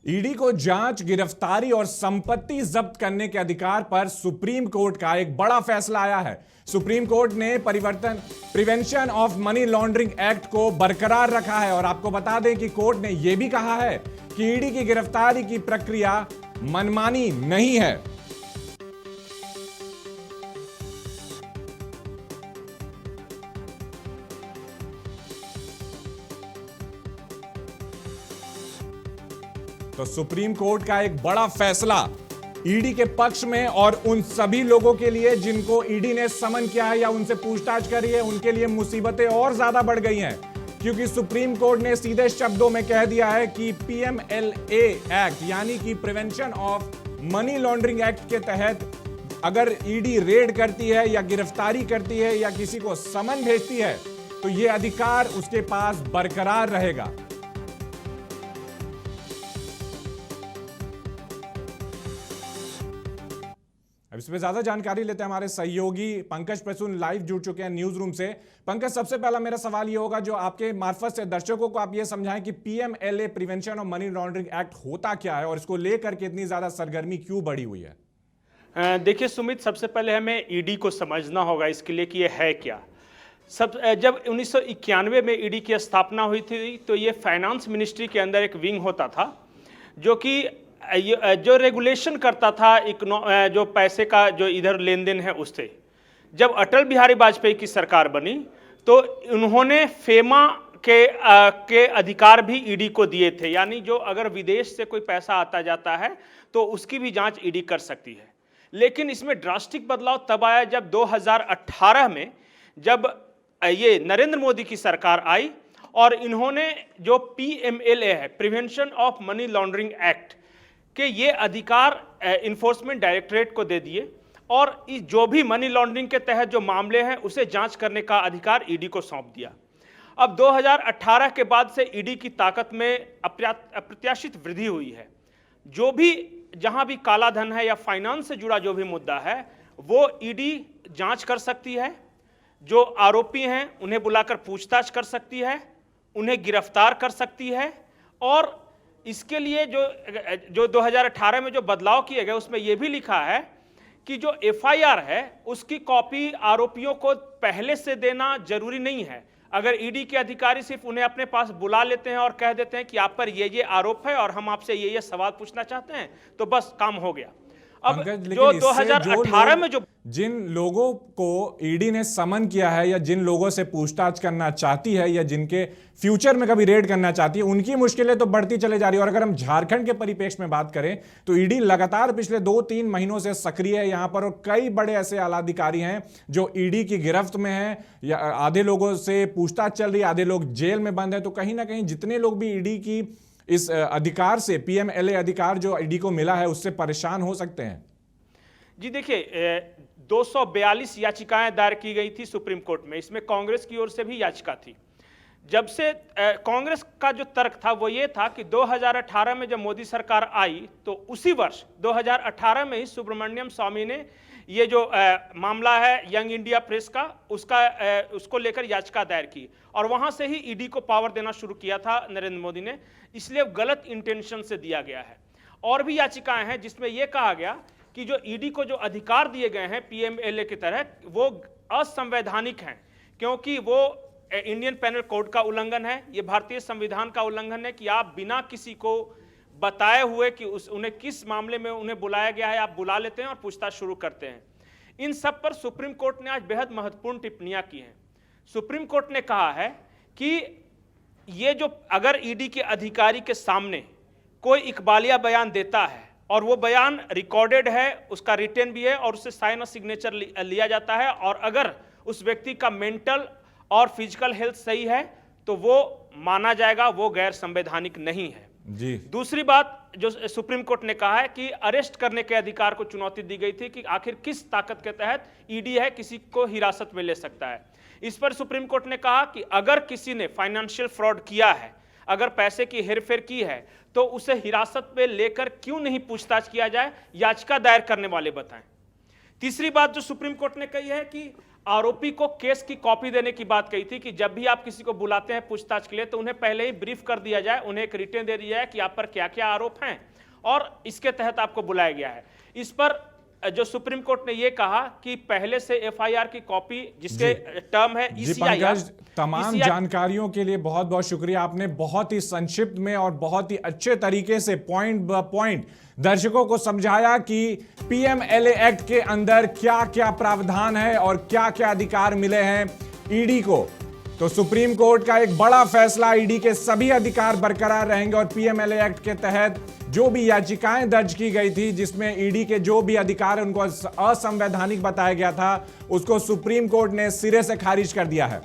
ED को जांच, गिरफ्तारी और संपत्ति जब्त करने के अधिकार पर सुप्रीम कोर्ट का एक बड़ा फैसला आया है। सुप्रीम कोर्ट ने prevention of money laundering act को बरकरार रखा है और आपको बता दें कि कोर्ट ने यह भी कहा है कि ईडी की गिरफ्तारी की प्रक्रिया मनमानी नहीं है। तो सुप्रीम कोर्ट का एक बड़ा फैसला ईडी के पक्ष में और उन सभी लोगों के लिए जिनको ईडी ने समन किया है या उनसे पूछताछ करी है, उनके लिए मुसीबतें और ज्यादा बढ़ गई हैं, क्योंकि सुप्रीम कोर्ट ने सीधे शब्दों में कह दिया है कि पीएमएलए एक्ट यानी कि prevention of money laundering act के तहत अगर ईडी रेड करती है या गिरफ्तारी करती है या किसी को समन भेजती है तो यह अधिकार उसके पास बरकरार रहेगा। अब इस पे ज्यादा जानकारी लेते हैं, हमारे सहयोगी पंकज प्रसून लाइव जुड़ चुके हैं न्यूज रूम से। पंकज, सबसे पहला मेरा सवाल ये होगा जो आपके मार्फत से दर्शकों को आप ये समझाएं कि PMLA prevention of money laundering act होता क्या है और इसको लेकर के इतनी ज्यादा सरगर्मी क्यों बढ़ी हुई है। देखिए सुमित, सबसे पहले हमें ईडी को समझना होगा इसके लिए कि ये है क्या। जब 1991 में ईडी की स्थापना हुई थी तो ये फाइनेंस मिनिस्ट्री के अंदर एक विंग होता था जो कि जो रेगुलेशन करता था जो पैसे का जो इधर लेन देन है उससे। जब अटल बिहारी वाजपेयी की सरकार बनी तो उन्होंने फेमा के अधिकार भी ईडी को दिए थे, यानी जो अगर विदेश से कोई पैसा आता जाता है तो उसकी भी जांच ईडी कर सकती है। लेकिन इसमें ड्रास्टिक बदलाव तब आया जब 2018 में जब ये नरेंद्र मोदी की सरकार आई और इन्होंने जो पीएमएलए है, prevention of money laundering act कि ये अधिकार इन्फोर्समेंट डायरेक्टरेट को दे दिए और जो भी मनी लॉन्ड्रिंग के तहत जो मामले हैं उसे जांच करने का अधिकार ईडी को सौंप दिया। अब 2018 के बाद से ईडी की ताकत में अप्रत्याशित वृद्धि हुई है। जो भी जहां भी काला धन है या फाइनेंस से जुड़ा जो भी मुद्दा है वो ईडी जांच कर सकती है। जो आरोपी हैं उन्हें बुलाकर पूछताछ कर सकती है, उन्हें गिरफ्तार कर सकती है। और इसके लिए जो 2018 में जो बदलाव किए गए उसमें यह भी लिखा है कि जो एफआईआर है उसकी कॉपी आरोपियों को पहले से देना जरूरी नहीं है। अगर ईडी के अधिकारी सिर्फ उन्हें अपने पास बुला लेते हैं और कह देते हैं कि आप पर ये आरोप है और हम आपसे ये सवाल पूछना चाहते हैं तो बस काम हो गया। अब जो 2018 में जो जिन लोगों को ईडी ने समन किया है या जिन लोगों से पूछताछ करना चाहती है या जिनके फ्यूचर में कभी रेड करना चाहती है उनकी मुश्किलें तो बढ़ती चले जा रही है। और अगर हम झारखंड के परिप्रेक्ष्य में बात करें तो ईडी लगातार पिछले 2-3 महीनों से सक्रिय है यहां पर और कई बड़े ऐसे आला अधिकारी हैं जो ईडी की गिरफ्त में हैं या आधे लोगों से पूछताछ चल रही है, आधे लोग जेल में बंद है। तो कहीं ना कहीं जितने लोग भी ईडी की इस अधिकार से, पीएमएलए अधिकार जो ईडी को मिला है उससे परेशान हो सकते हैं। जी देखिए, 242 याचिकाएं दायर की गई थी सुप्रीम कोर्ट में, इसमें कांग्रेस की ओर से भी याचिका थी। जब से कांग्रेस का जो तर्क था वो ये था कि 2018 में जब मोदी सरकार आई तो उसी वर्ष 2018 में ही सुब्रमण्यम स्वामी ने ये जो मामला है यंग इंडिया प्रेस का उसको लेकर याचिका दायर की और वहां से ही ईडी को पावर देना शुरू किया था नरेंद्र मोदी ने, इसलिए गलत इंटेंशन से दिया गया है। और भी याचिकाएं हैं जिसमें यह कहा गया कि जो ईडी को जो अधिकार दिए गए हैं पीएमएलए की तरह वो असंवैधानिक हैं, क्योंकि वो इंडियन पेनल कोड का उल्लंघन है, ये भारतीय संविधान का उल्लंघन है कि आप बिना किसी को बताए हुए कि उन्हें किस मामले में उन्हें बुलाया गया है आप बुला लेते हैं और पूछताछ शुरू करते हैं। इन सब पर सुप्रीम कोर्ट ने आज बेहद महत्वपूर्ण टिप्पणियां की हैं। सुप्रीम कोर्ट ने कहा है कि ये जो अगर ईडी के अधिकारी के सामने कोई इकबालिया बयान देता है और वो बयान रिकॉर्डेड है, उसका रिटन भी है और उससे साइन और सिग्नेचर लिया जाता है और अगर उस व्यक्ति का मेंटल और फिजिकल हेल्थ सही है तो वो माना जाएगा, वो गैर संवैधानिक नहीं है जी। दूसरी बात जो सुप्रीम कोर्ट ने कहा है कि अरेस्ट करने के अधिकार को चुनौती दी गई थी कि आखिर किस ताकत के तहत ईडी है किसी को हिरासत में ले सकता है। इस पर सुप्रीम कोर्ट ने कहा कि अगर किसी ने फाइनेंशियल फ्रॉड किया है, अगर पैसे की हेरफेर की है तो उसे हिरासत में लेकर क्यों नहीं पूछताछ किया जाए, याचिका दायर करने वाले बताएं। तीसरी बात जो सुप्रीम कोर्ट ने कही है कि आरोपी को केस की कॉपी देने की बात कही थी कि जब भी आप किसी को बुलाते हैं पूछताछ के लिए तो उन्हें पहले ही ब्रीफ कर दिया जाए, उन्हें एक रिटन दे दिया जाए कि आप पर क्या क्या आरोप हैं और इसके तहत आपको बुलाया गया है। इस पर जो सुप्रीम कोर्ट ने यह कहा कि पहले से एफआईआर की कॉपी जिसके टर्म है जी पंकज, तमाम जानकारियों के लिए बहुत बहुत शुक्रिया। आपने बहुत ही संक्षिप्त में और बहुत ही अच्छे तरीके से पॉइंट बाय पॉइंट दर्शकों को समझाया कि पीएमएलए एक्ट के अंदर क्या क्या प्रावधान है और क्या क्या अधिकार मिले हैं ईडी को। तो सुप्रीम कोर्ट का एक बड़ा फैसला, ईडी के सभी अधिकार बरकरार रहेंगे और पीएमएलए एक्ट के तहत जो भी याचिकाएं दर्ज की गई थी जिसमें ईडी के जो भी अधिकार है उनको असंवैधानिक बताया गया था, उसको सुप्रीम कोर्ट ने सिरे से खारिज कर दिया है।